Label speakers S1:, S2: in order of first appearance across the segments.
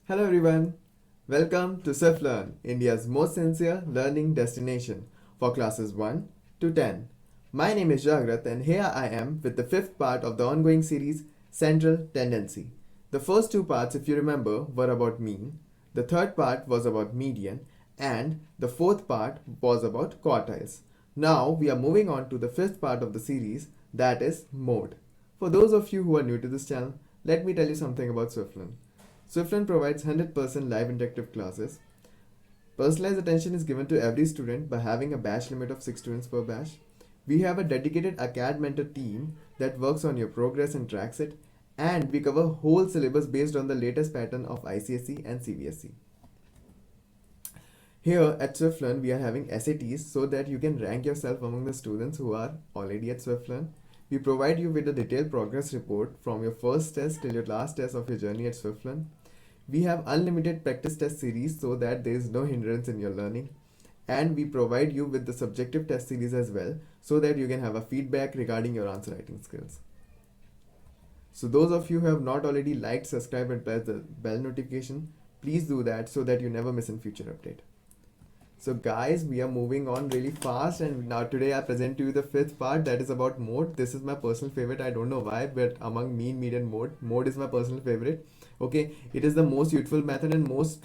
S1: Hello everyone, welcome to Swiflearn, India's most sincere learning destination for classes 1 to 10. My name is Jagrat and here I am with the fifth part of the ongoing series Central Tendency. The first two parts, if you remember, were about mean, the third part was about median, and the fourth part was about quartiles. Now we are moving on to the fifth part of the series, that is mode. For those of you who are new to this channel, let me tell you something about Swiflearn. Swiflearn provides 100% live interactive classes. Personalized attention is given to every student by having a batch limit of 6 students per batch. We have a dedicated acad mentor team that works on your progress and tracks it, and we cover whole syllabus based on the latest pattern of ICSE and CBSE. Here at Swiflearn, we are having SATs so that you can rank yourself among the students who are already at Swiflearn. We provide you with a detailed progress report from your first test till your last test of your journey at Swiflearn. We have unlimited practice test series so that there is no hindrance in your learning. And we provide you with the subjective test series as well so that you can have a feedback regarding your answer writing skills. So those of you who have not already liked, subscribe and press the bell notification, please do that so that you never miss a future update. So guys, we are moving on really fast, and now today I present to you the fifth part, that is about mode. This is my personal favorite. I don't know why, but among mean, median, mode is my personal favorite. Okay, it is the most useful method and most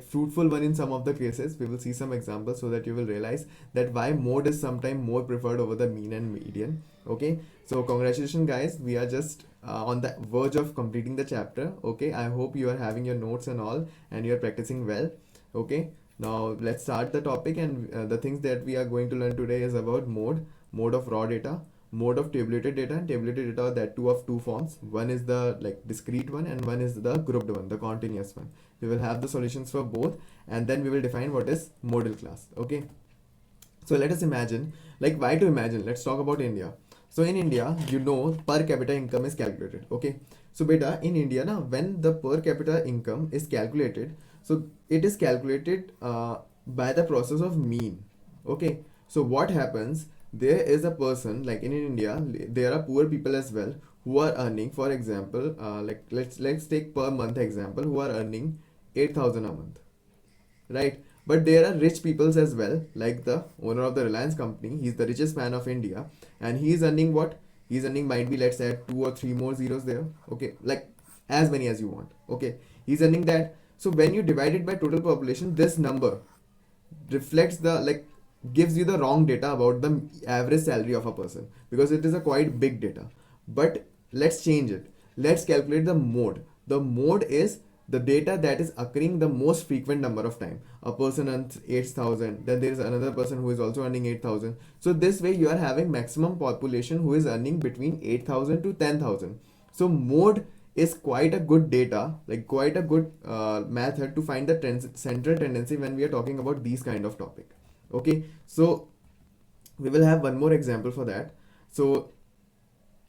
S1: fruitful one in some of the cases. We will see some examples so that you will realize that why mode is sometimes more preferred over the mean and median. Okay, so congratulations guys, we are just on the verge of completing the chapter. Okay, I hope you are having your notes and all and you are practicing well. Okay, now let's start the topic, and the things that we are going to learn today is about mode of raw data, mode of tabulated data, and tabulated data, that of two forms. One is the discrete one and one is the grouped one, the continuous one. We will have the solutions for both, and then we will define what is modal class. Okay, so let us imagine, why to imagine, let's talk about India. So in India, per capita income is calculated. Okay, so beta, in India now, when the per capita income is calculated, so it is calculated by the process of mean. Okay, so what happens, there is a person, like in India there are poor people as well who are earning, for example, let's take per month example, who are earning 8,000 a month, right? But there are rich peoples as well, like the owner of the Reliance company. He's the richest man of India, and he's earning what? He's earning, might be, let's add 2 or 3 more zeros there. Okay, like as many as you want. Okay, he's earning that. So when you divide it by total population, this number reflects the gives you the wrong data about the average salary of a person, because it is a quite big data. But let's change it. Let's calculate the mode. The mode is the data that is occurring the most frequent number of time. A person earns 8,000, then there is another person who is also earning 8,000. So this way you are having maximum population who is earning between 8,000 to 10,000. So mode is quite a good data, quite a good method to find the central tendency when we are talking about these kind of topic. Okay, so we will have one more example for that. So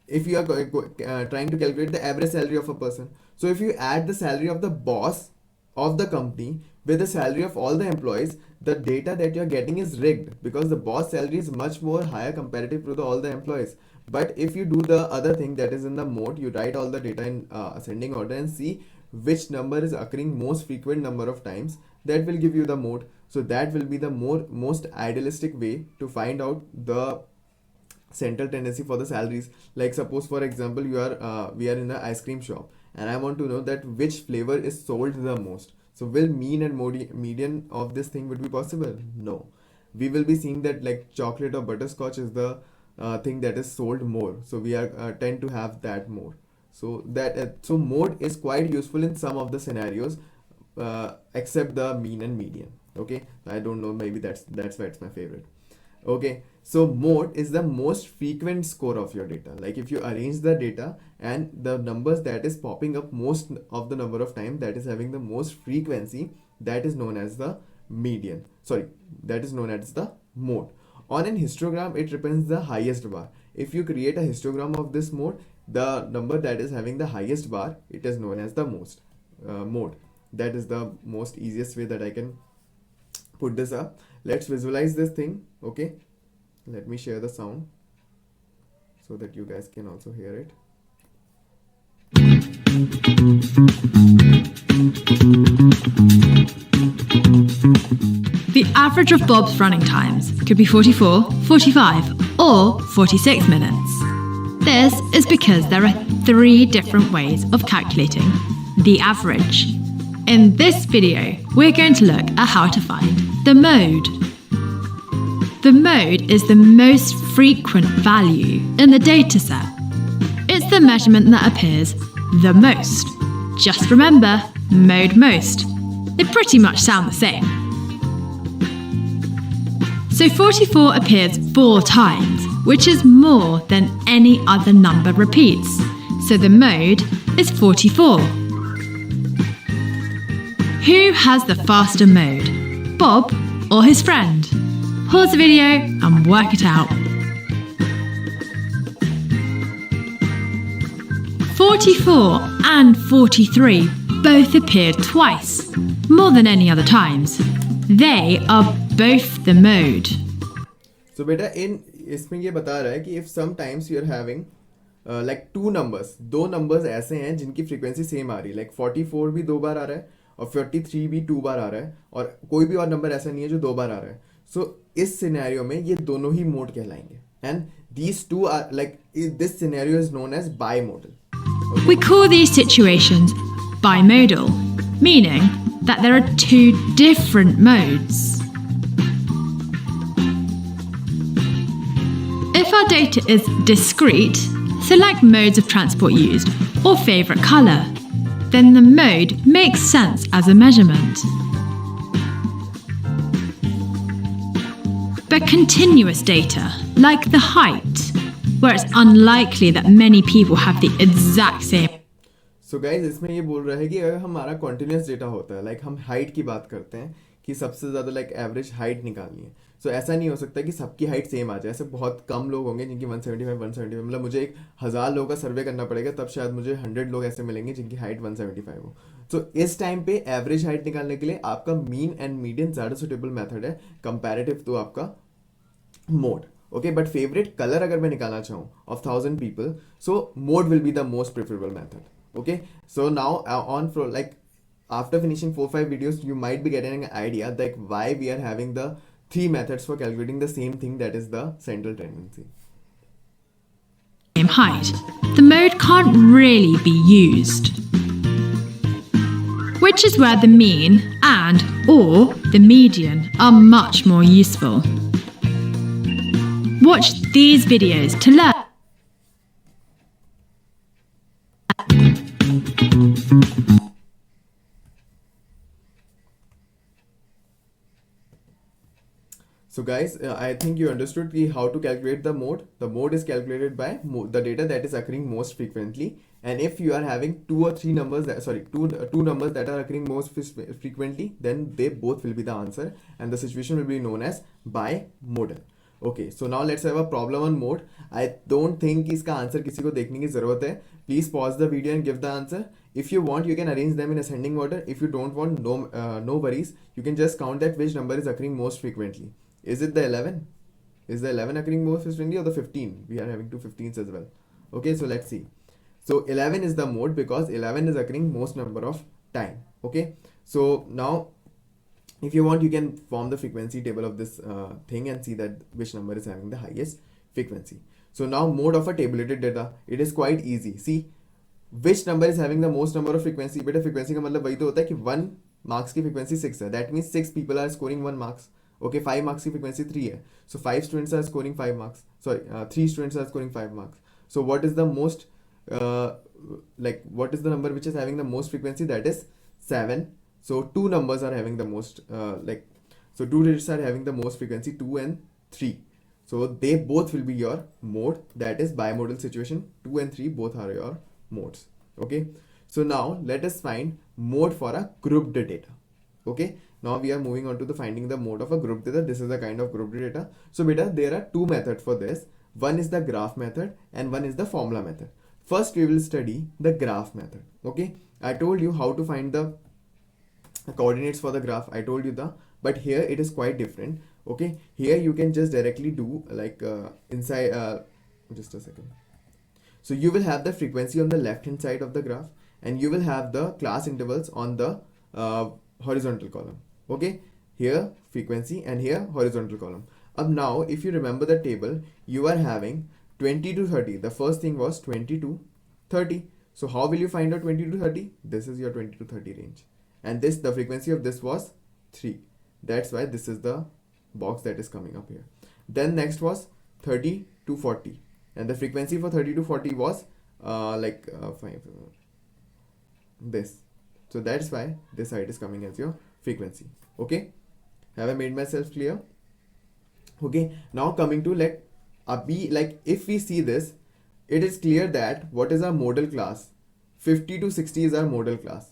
S1: if you are trying to calculate the average salary of a person, so if you add the salary of the boss of the company with the salary of all the employees, the data that you are getting is rigged, because the boss salary is much more higher comparative to all the employees. But if you do the other thing, that is in the mode, you write all the data in ascending order and see which number is occurring most frequent number of times, that will give you the mode. So that will be the most idealistic way to find out the central tendency for the salaries. Like suppose, for example, we are in an ice cream shop, and I want to know that which flavor is sold the most. So will mean and median of this thing would be possible? No. We will be seeing that chocolate or butterscotch is the thing that is sold more, so we are tend to have that more. So that so mode is quite useful in some of the scenarios, except the mean and median. Okay, I don't know, maybe that's why it's my favorite. Okay, so mode is the most frequent score of your data. Like if you arrange the data and the numbers that is popping up most of the number of time, that is having the most frequency, that is known as the median. Sorry, that is known as the mode. On an histogram, it represents the highest bar. If you create a histogram of this mode, the number that is having the highest bar, it is known as the mode. That is the most easiest way that I can put this up. Let's visualize this thing. Okay, let me share the sound so that you guys can also hear it.
S2: average of Bob's running times could be 44, 45, or 46 minutes. This is because there are 3 different ways of calculating the average. In this video, we're going to look at how to find the mode. The mode is the most frequent value in the dataset. It's the measurement that appears the most. Just remember, mode most. They pretty much sound the same. So 44 appears 4 times, which is more than any other number repeats. So the mode is 44. Who has the faster mode, Bob or his friend? Pause the video and work it out. 44 and 43 both appeared twice, more than any other times. They are both the mode.
S1: So beta इसमें ये बता रहा है कि if sometimes you are having like 2 numbers, 2 numbers ऐसे हैं जिनकी frequency same आ रही है, like 44 भी 2 बार आ रहा है और 43 भी 2 बार आ रहा है और कोई भी और नंबर ऐसा नहीं है जो 2 बार आ रहा है. So इस सिनेरियो में ये दोनों ही मोड कहलाएंगे. And these two are like, this scenario is known as bimodal. Okay?
S2: We call these situations bimodal, meaning that there are 2 different modes. If our data is discrete, select modes of transport used or favourite colour. Then the mode makes sense as a measurement. But continuous data, like the height, where it's unlikely that many people have the exact same.
S1: So guys, इसमें ये बोल रहा है कि अगर हमारा continuous data होता है, like हम height की बात करते हैं कि सबसे ज़्यादा like average height निकालनी है. So ऐसा नहीं हो सकता कि सबकी हाइट सेम आ जाए. ऐसे बहुत कम लोग होंगे जिनकी 175 मतलब मुझे 1000 लोगों का सर्वे करना पड़ेगा तब शायद मुझे 100 लोग ऐसे मिलेंगे जिनकी हाइट 175 हो. तो इस टाइम पे एवरेज हाइट निकालने के लिए आपका मीन एंड मीडियन ज़्यादा सुटेबल मेथड है कंपैरेटिव टू आपका mode. Okay, but favourite colour अगर मैं निकालना चाहूँ of 1000 people, so mode will be the most preferable method. Okay, so now on fro like after finishing 4-5 videos you might be getting an idea that why we are having the 3 methods for calculating the same thing, that is the central tendency.
S2: Same height, the mode can't really be used. Which is where the mean and or the median are much more useful. Watch these videos to learn.
S1: So guys, I think you understood how to calculate the mode. The mode is calculated by the data that is occurring most frequently. And if you are having 2 or 3 numbers, two numbers that are occurring most frequently, then they both will be the answer. And the situation will be known as bimodal. Okay, so now let's have a problem on mode. I don't think इसका answer किसी को देखने की ज़रूरत है. Please pause the video and give the answer. If you want, you can arrange them in ascending order. If you don't want, no worries. You can just count that which number is occurring most frequently. Is it the 11? Is the 11 occurring most frequently or the 15? We are having 2 15s as well. Okay, so let's see. So 11 is the mode because 11 is occurring most number of time. Okay, so now if you want, you can form the frequency table of this thing and see that which number is having the highest frequency. So now mode of a tabulated data, it is quite easy. See which number is having the most number of frequency. Beta frequency का मतलब वही तो होता है कि 1 marks की frequency 6 है. That means 6 people are scoring 1 marks. Okay, 5 marks की frequency 3 है. So 5 students are scoring 5 marks. Sorry, 3 students are scoring 5 marks. So what is the most what is the number which is having the most frequency? That is 7. So 2 numbers are having the most so 2 digits are having the most frequency, 2 and 3. So they both will be your mode. That is bimodal situation. 2 and 3 both are your modes. Okay, so now let us find mode for a grouped data. Okay, now we are moving on to the finding the mode of a grouped data. This is a kind of grouped data. So beta, there are 2 methods for this. One is the graph method and one is the formula method. First we will study the graph method. Okay, I told you how to find the coordinates for the graph. I told you but here it is quite different. Okay, here you can just directly do like inside just a second. So you will have the frequency on the left hand side of the graph and you will have the class intervals on the horizontal column. Okay, here frequency, and here horizontal column. Now if you remember the table, you are having 20 to 30. The first thing was 20 to 30. So how will you find out 20 to 30? This is your 20 to 30 range, and this, the frequency of this was 3. That's why this is the box that is coming up here. Then next was 30 to 40, and the frequency for 30 to 40 was 5, this. So that's why this side is coming as your frequency. Okay, have I made myself clear? Okay, now coming to if we see this, it is clear that what is our modal class? 50 to 60 is our modal class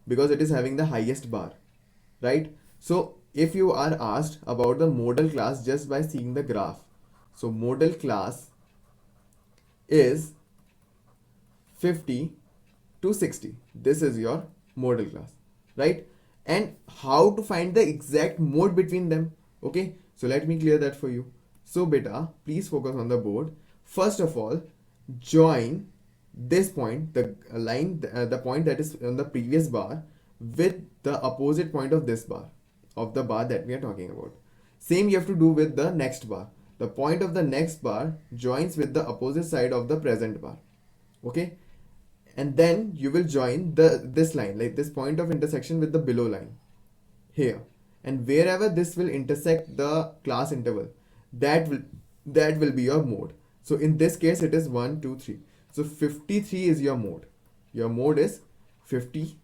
S1: because it is having the highest bar, right? So if you are asked about the modal class just by seeing the graph, so modal class is 50 to 60. This is your modal class, right? And how to find the exact mode between them? Okay, so let me clear that for you. So beta, please focus on the board. First of all, join this point, the line, the point that is on the previous bar with the opposite point of this bar, of the bar that we are talking about. Same you have to do with the next bar. The point of the next bar joins with the opposite side of the present bar. Okay, and then you will join this line, like this point of intersection with the below line here, and wherever this will intersect the class interval, that will be your mode. So in this case it is 1 2 3. So 53 is your mode. Your mode is 53.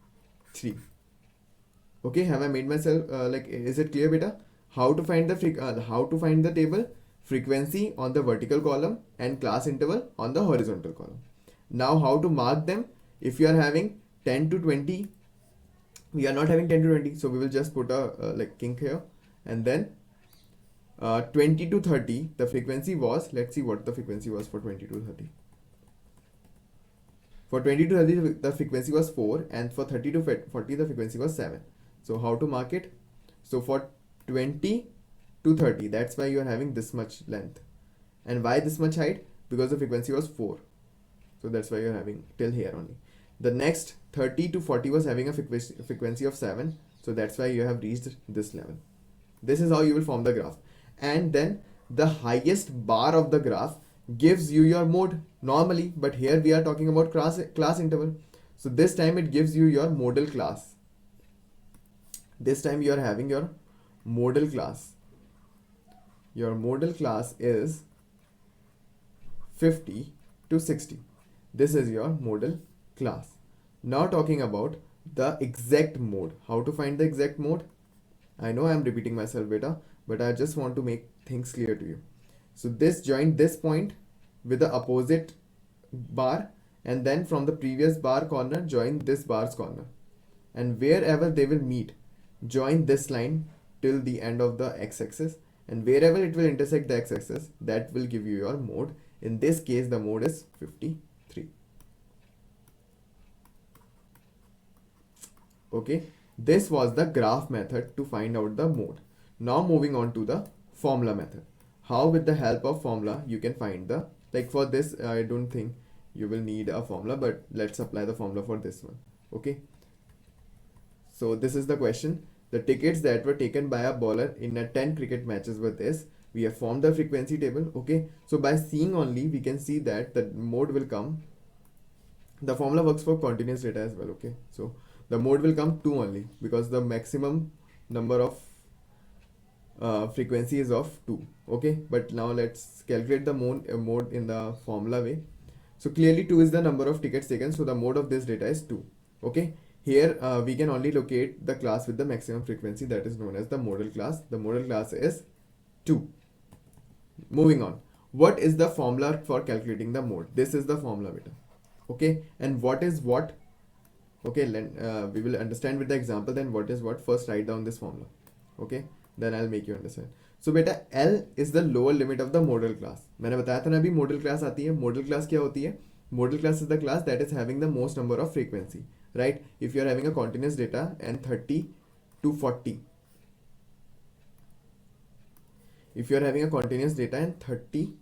S1: Okay, have I made myself is it clear, beta? How to find the table? Frequency on the vertical column and class interval on the horizontal column. Now how to mark them? If you are having 10 to 20, we are not having 10 to 20, so we will just put a kink here, and then 20 to 30, the frequency was, let's see what the frequency was for 20 to 30. For 20 to 30, the frequency was 4, and for 30 to 40, the frequency was 7. So how to mark it? So for 20 to 30, that's why you are having this much length. And why this much height? Because the frequency was 4. So that's why you're having till here only. The next 30 to 40 was having a frequency of 7. So that's why you have reached this level. This is how you will form the graph. And then the highest bar of the graph gives you your mode normally. But here we are talking about class interval. So this time it gives you your modal class. This time you are having your modal class. Your modal class is 50 to 60. This is your modal class. Now talking about the exact mode. How to find the exact mode? I know I am repeating myself, beta, but I just want to make things clear to you. So this join this point with the opposite bar, and then from the previous bar corner join this bar's corner, and wherever they will meet, join this line till the end of the x-axis, and wherever it will intersect the x-axis, that will give you your mode. In this case the mode is 53. Okay, this was the graph method to find out the mode. Now moving on to the formula method. How with the help of formula you can find the, for this I don't think you will need a formula, but let's apply the formula for this one. Okay, so this is the question. The tickets that were taken by a bowler in a 10 cricket matches were this. We have formed the frequency table. Okay, so by seeing only we can see that the mode will come. The formula works for continuous data as well. Okay, so the mode will come 2 only because the maximum number of frequency is of 2. Okay, but now let's calculate the mode in the formula way. So clearly 2 is the number of tickets taken, so the mode of this data is 2. Okay, here we can only locate the class with the maximum frequency, that is known as the modal class. The modal class is 2. Moving on, what is the formula for calculating the mode? This is the formula, beta. Okay, and what is what? Okay, we will understand with the example. Then what is what? First write down this formula. Okay, then I'll make you understand. So beta, L is the lower limit of the modal class. मैंने बताया था ना अभी modal class आती है. Modal class क्या होती है? Modal class is the class that is having the most number of frequency, right? If you are having a continuous data and 30 to 40, if you are having a continuous data and 30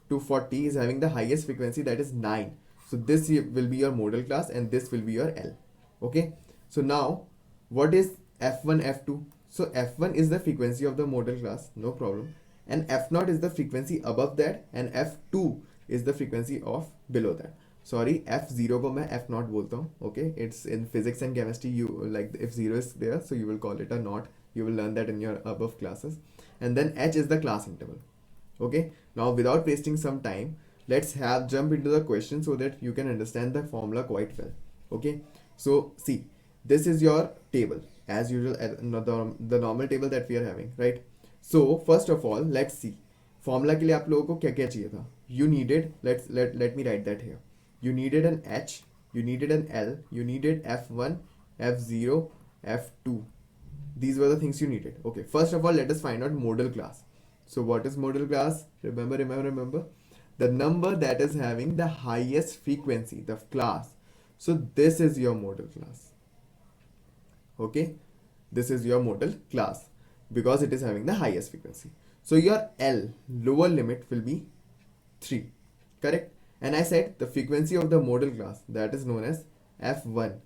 S1: to 40 is having the highest frequency, that is 9. So this will be your modal class and this will be your L. Okay, so now what is F1, F2? So f1 is the frequency of the modal class, no problem, and f0 is the frequency above that, and f2 is the frequency of below that. Sorry, f0 को मैं f0 बोलता हूँ. Okay, it's in physics and chemistry, you like if 0 is there, so you will call it a naught. You will learn that in your above classes. And then h is the class interval. Okay, now without wasting some time, let's jump into the question so that you can understand the formula quite well. Okay, so see, this is your table as usual, the normal table that we are having, right? So first of all, let's see formula के लिए आप लोगों को क्या क्या चाहिए था. You needed, let me write that here. You needed an h, you needed an l, you needed f1, f0, f2. These were the things you needed. Okay, first of all, let us find out modal class. So what is modal class? Remember the number that is having the highest frequency, the class. So this is your modal class. Okay, this is your modal class because it is having the highest frequency. So your L lower limit will be 3, correct? And I said the frequency of the modal class, that is known as f1,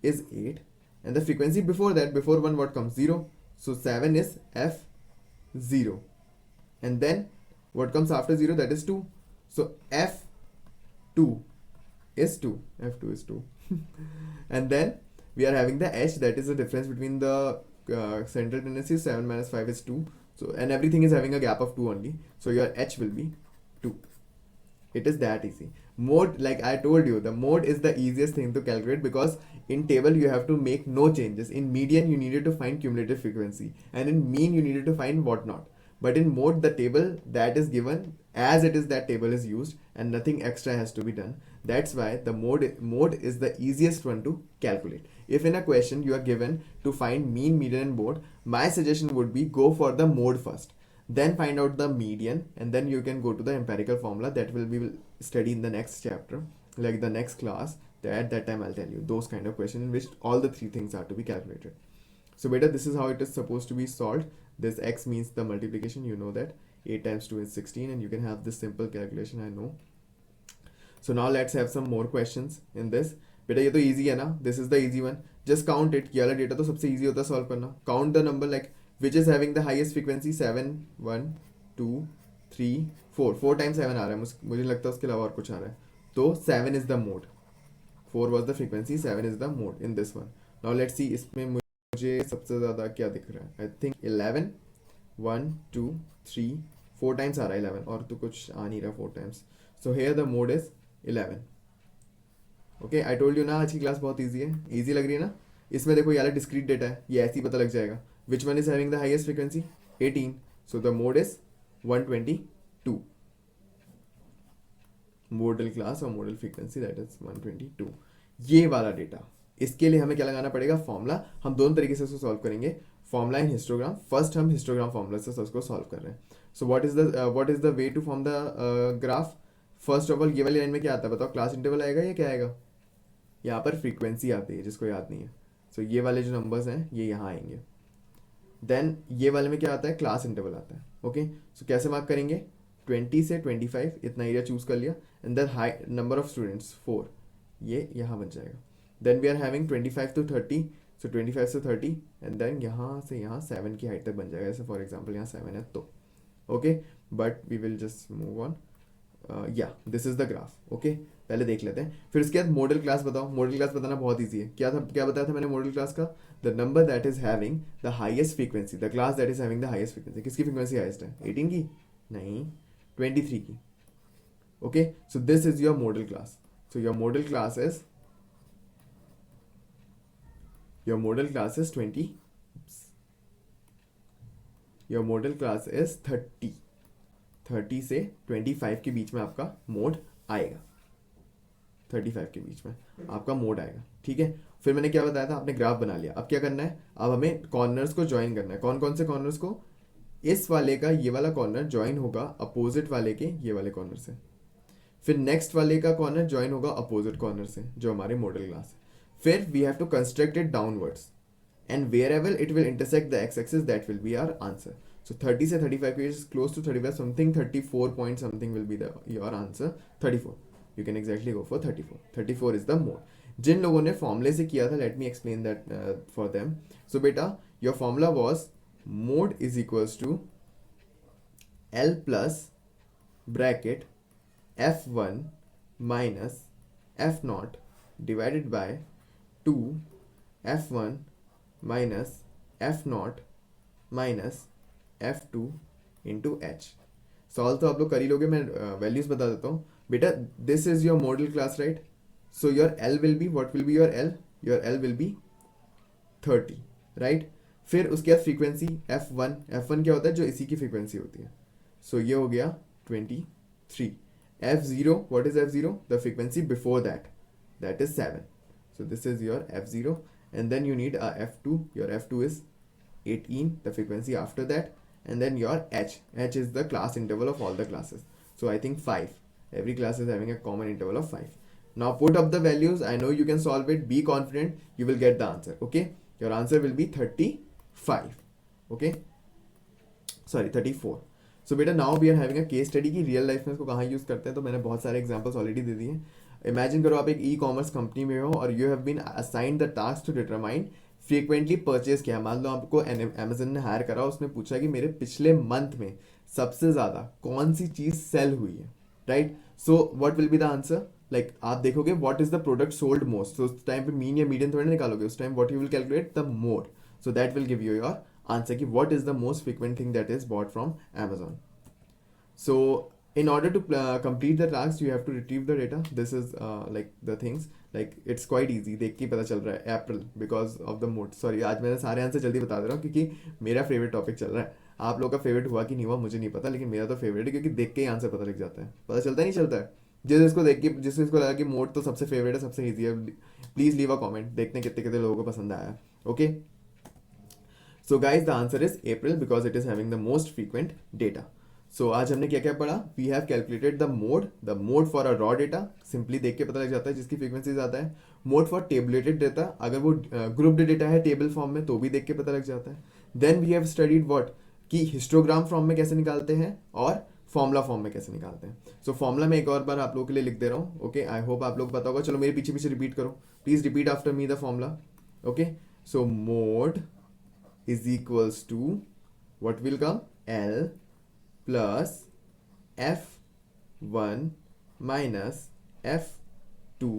S1: is 8, and the frequency before that, before 1, what comes? 0. So 7 is f0, and then what comes after 0? That is 2. So f2 is 2. F2 is 2. And then we are having the h, that is the difference between the central tendencies. 7 minus 5 is 2. So, and everything is having a gap of 2 only. So your h will be 2. It is that easy. Mode, like I told you, the mode is the easiest thing to calculate because in table you have to make no changes. In median you needed to find cumulative frequency, and in mean you needed to find whatnot. But in mode, the table that is given as it is, that table is used and nothing extra has to be done. That's why the mode is the easiest one to calculate. If in a question you are given to find mean, median and mode, my suggestion would be go for the mode first. Then find out the median, and then you can go to the empirical formula that we will study in the next chapter, like the next class. At that time I'll tell you those kind of questions in which all the 3 things are to be calculated. So beta, this is how it is supposed to be solved. This x means the multiplication, you know that 8 times 2 is 16, and you can have this simple calculation, I know. So now let's have some more questions in this. Beta, ये तो easy है ना? This is the easy one. Just count it. ये वाला data तो सबसे easy होता है solve करना. Count the number like which is having the highest frequency. 7, 1, 2, 3, 4. 4 times 7 आ रहा है. मुझे लगता है उसके अलावा और कुछ आ रहा है. तो 7 is the mode. 4 was the frequency. 7 is the mode in this one. Now let's see इसमें मुझे सबसे ज़्यादा क्या दिख रहा है. I think 11, 1, 2, 3, 4 times आ रहा है 11, और तो कुछ आ नहीं रहा 4 times. So here the mode is 11. Okay, I told you ना आज की क्लास बहुत इजी है. इजी लग रही है ना? इसमें देखो ये वाला डिस्क्रीट डेटा है, ये ऐसे ही पता लग जाएगा. Which one is having the highest frequency? 18. So the mode is 122. Model class और मॉडल फ्रीक्वेंसी दैट इज 122. ये वाला डेटा, इसके लिए हमें क्या लगाना पड़ेगा? फॉर्मूला. हम दोनों तरीके से उसको सॉल्व करेंगे. Formula in histogram. फर्स्ट हम हिस्टोग्राम फॉर्मूला से उसको सॉल्व कर रहे हैं. So what is the way to form the graph? First of all ये वाली लाइन में क्या आता है बताओ? क्लास इंटरवल आएगा या क्या आएगा? यहाँ पर फ्रीक्वेंसी आती है जिसको याद नहीं है. सो ये वाले जो नंबर्स हैं ये यहाँ आएंगे. देन ये वाले में क्या आता है? क्लास इंटरवल आता है. ओके, सो कैसे मार्क करेंगे? 20 से 25 इतना एरिया चूज कर लिया, and then high number of students 4, ये यहाँ बन जाएगा. Then we are having 25 to 30, so 25 से 30, एंड देन यहाँ से यहाँ 7 की हाइट तक बन जाएगा. जैसे फॉर एग्जाम्पल यहाँ 7 है तो. Okay, but we will just move on. Yeah this is the graph. Okay, पहले देख लेते हैं, फिर उसके बाद मॉडल क्लास बताओ. मॉडल क्लास बताना बहुत ईजी है. क्या था, क्या बताया था मैंने मॉडल क्लास का? The number that is having the highest frequency, the class that is having the highest frequency. किसकी फ्रीक्वेंसी हाईएस्ट है? 18 की? नहीं, 23 की. Okay, so this is your model class. So your model class is 20. Your model class is 30 से 25 के बीच में आपका mode आएगा. 35 के बीच में आपका मोड आएगा. ठीक है, फिर मैंने क्या बताया था? आपने ग्राफ बना लिया. अब क्या करना है? अब हमें कॉर्नर्स को ज्वाइन करना है. कौन कौन से कॉर्नर्स को? इस वाले का ये वाला कॉर्नर ज्वाइन होगा अपोजिट वाले के ये वाले कॉर्नर से. फिर नेक्स्ट वाले का कॉर्नर ज्वाइन होगा अपोजिट कॉर्नर से, जो हमारे मॉडल क्लास है. फिर we have to construct it downwards, and wherever it will intersect the X axis, that will be our answer. So 30 से 35 is close to 35 something, 34 point something will be your answer. 34. You can exactly go for 34. 34 is the mode. जिन लोगों ने फॉर्मूले से किया था, let me explain that for them. So बेटा your formula was mode is equals to L plus bracket F1 minus F naught divided by 2 F1 minus F naught minus F2 into H. Solve तो आप लोग कर ही लोगे, मैं values बता देता हूँ बेटा. This is your model class, right? So your L will be, what will be your L? Your L will be 30, right? फिर उसके बाद फ्रीक्वेंसी F1 क्या होता है? जो इसी की फ्रीक्वेंसी होती है. सो ये हो गया 23. F0, what is F0? The frequency before that, that is 7. So this is your F0, and then you need a F2. Your F2 is 18, the frequency after that, and then your H is the class interval of all the classes. So I think 5. Every class is having a common interval of 5. Now put up the values. I know you can solve it. Be confident, you will get the answer. Okay, your answer will be 35. Okay, sorry, 34. So बेटा now we are having a case study की real life में इसको कहाँ use करते हैं. तो मैंने बहुत सारे एग्जांपल्स ऑलरेडी दे दिए हैं. इमेजिन करो आप एक ई कॉमर्स कंपनी में हो और you have been assigned the task to determine frequently purchase किया. मान लो आपको अमेजन ने हायर करा, उसने पूछा कि मेरे पिछले मंथ में सबसे ज़्यादा कौन सी चीज़ सेल हुई है, right? So what will be the answer? Like आप देखोगे what is the product sold most. तो उस टाइम पे मीन या मीडियन थोड़ी निकालोगे. उस time what you will calculate? The mode. So that will give you your answer कि what is the most frequent thing that is bought from Amazon. So in order to complete the task, you have to retrieve the data. This is like the things, like it's quite easy. देख के पता चल रहा है April because of the mode. Sorry, आज मैंने सारे answer जल्दी बता दे रहा हूँ क्योंकि मेरा फेवरेट टॉपिक चल रहा है. आप लोग का फेवरेट हुआ कि नहीं हुआ मुझे नहीं पता, लेकिन मेरा तो फेवरेट है क्योंकि देख के ही आंसर पता लग जाता है. पता चलता नहीं चलता है. जिसको देख के जिसको लगा कि मोड तो सबसे फेवरेट है, सबसे ईजी है, प्लीज लीव अ कॉमेंट. देखते हैं कितने कितने लोगों को पसंद आया. Okay, so guys the answer is April because it is having the most frequent data. So आज हमने क्या क्या पढ़ा? We have calculated the mode for a raw data. Simply देख के पता लग जाता है जिसकी फ्रीक्वेंसी ज़्यादा है. मोड फॉर टेबुलेटेड डेटा, अगर वो ग्रुप्ड डेटा है टेबल फॉर्म में तो भी देख के पता लग जाता है. Then we have studied what कि हिस्टोग्राम फॉर्म में कैसे निकालते हैं और फॉर्मूला फॉर्म में कैसे निकालते हैं. सो फॉर्मूला मैं एक और बार आप लोगों के लिए लिख दे रहा हूँ. ओके, आई होप आप लोग पता होगा. चलो मेरे पीछे पीछे रिपीट करो. Please repeat after me the formula. Okay, so mode is equals to what will come? L plus F1 minus F2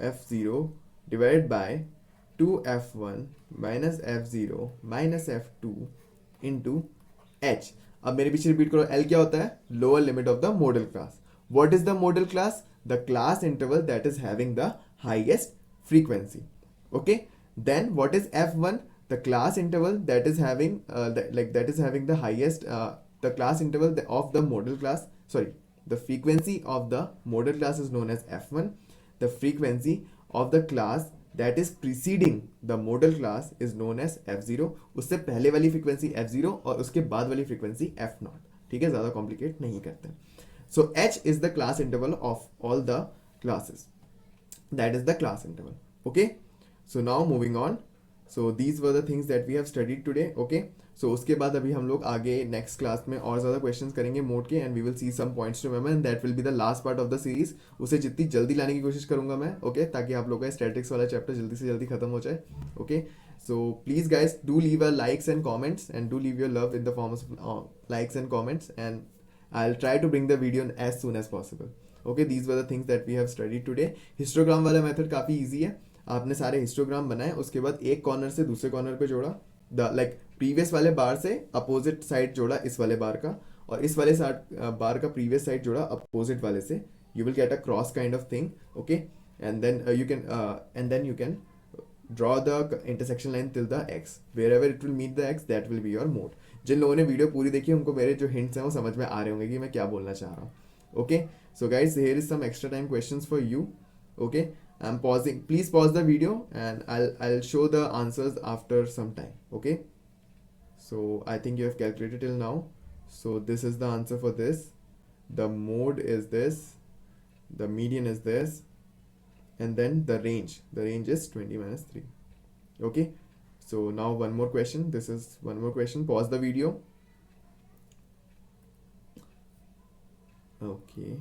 S1: F0 divided by 2F1 minus F0 minus F2 into H. अब मेरे पीछे repeat करो. L क्या होता है? Lower limit of the model class. What is the modal class? The class interval that is having the highest frequency. Okay. Then what is F1? The class interval that is having that is having the highest the class interval of the modal class. Sorry, the frequency of the modal class is known as F1. The frequency of the class that is preceding the modal class is known as F0. उससे पहले वाली frequency F0 और उसके बाद वाली frequency F0. ठीक है, ज़्यादा कॉम्प्लिकेट नहीं करते. So H is the class interval of all the classes. That is the class interval. Okay. So now moving on. So these were the things that we have studied today. Okay. So उसके बाद अभी हम लोग आगे next class में और ज़्यादा questions करेंगे मोड के, and we will see some points to remember, and that will be the last part of the series. उसे जितनी जल्दी लाने की कोशिश करूंगा मैं. ओके, ताकि आप लोगों का स्टैटिक्स वाला चैप्टर जल्दी से जल्दी खत्म हो जाए. Okay, so please guys do leave a likes and comments, and do leave your love in the form of likes and comments, and I'll try to bring the video as soon as possible. Okay, these were the things that we have studied today. Histogram वाला method काफ़ी easy है. आपने सारे histogram बनाए, उसके बाद एक corner से दूसरे कॉर्नर पे जोड़ा, लाइक प्रीवियस वाले बार से अपोजिट साइड जोड़ा इस वाले बार का, और इस वाले बार का प्रीवियस साइड जोड़ा अपोजिट वाले से. You will get a cross kind of thing. Okay, and then you can draw the intersection line till the x. Wherever it will meet the x, that will be your mode. जिन लोगों ने video पूरी देखी उनको मेरे जो hints हैं वो समझ में आ रहे होंगे कि मैं क्या बोलना चाह रहा हूँ. Okay, so guys here is some extra time questions for you. Okay, I am pausing. Please pause the video and I'll show the answers after some time. Okay, so I think you have calculated till now. So this is the answer for this. The mode is this, the median is this, and then the range is 20 minus 3. Okay, so now one more question. This is one more question. Pause the video. Okay,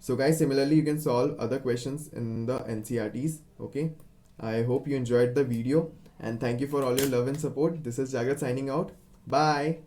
S1: So guys, similarly, you can solve other questions in the NCRTs. Okay. I hope you enjoyed the video and thank you for all your love and support. This is Jagrat signing out. Bye.